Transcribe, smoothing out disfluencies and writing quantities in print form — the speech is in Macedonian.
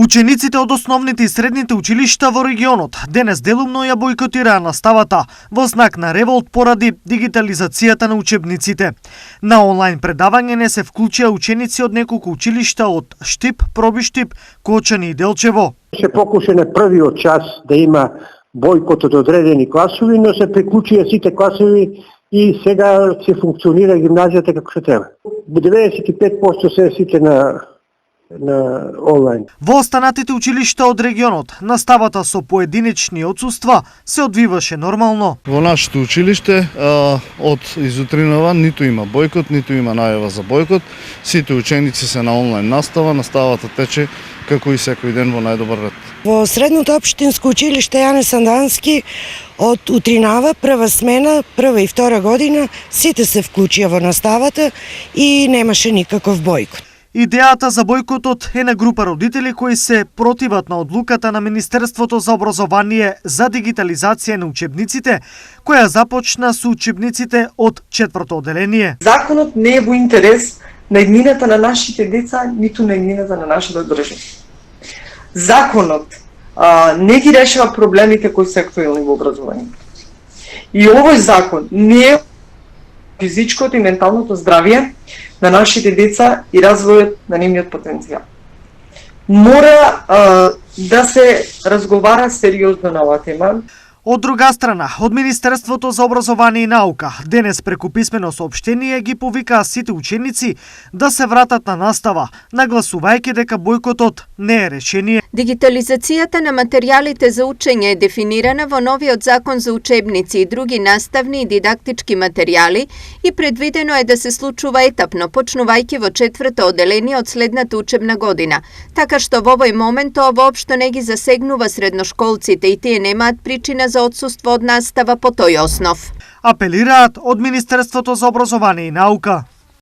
Учениците од основните и средните училишта во регионот денес делумно ја бојкотираа наставата во знак на револт поради дигитализацијата на учебниците. На онлайн предавање не се вклучија ученици од неколку училишта од Штип, Пробиштип, Кочани и Делчево. Се покуша на првиот час да има бојкот од одредени класови, но се приклучија сите класови и сега се функционира гимназијата како се треба. 95% се сите на онлайн. Во останатите училишта од регионот, наставата со поединечни отсуства се одвиваше нормално. Во нашето училиште од изутринава ниту има бојкот, ниту има најава за бојкот. Сите ученици се на онлайн настава, наставата тече како и секој ден во најдобар ред. Во средното општинско училиште Јане Сандански од утринава, прва смена, прва и втора година, сите се вклучија во наставата и немаше никаков бојкот. Идејата за бојкотот е на група родители кои се противат на одлуката на Министерството за образование за дигитализација на учебниците, која започна со учебниците од 4-то оделение. Законот не е во интерес на иднината на нашите деца, ниту на иднината на нашата држава. Законот не ги решава проблемите кои се актуелни во образованието. И овој закон не е физичкото и менталното здравје на нашите деца и развојот на нивниот потенцијал. Мора да се разговара сериозно на оваа тема. Од друга страна, од Министерството за образование и наука денес преку писмено соопштение ги повикаа сите ученици да се вратат на настава, нагласувајќи дека бојкотот не е решение. Дигитализацијата на материјалите за учење е дефинирана во новиот закон за учебници и други наставни и дидактички материјали и предвидено е да се случува етапно, почнувајќи во 4-то оделение од следната учебна година. Така што во овој момент тоа воопшто не ги засегнува средношколците и тие немаат причина за отсуство од настава по тој основ. Апелираат од Министерството за образование и наука.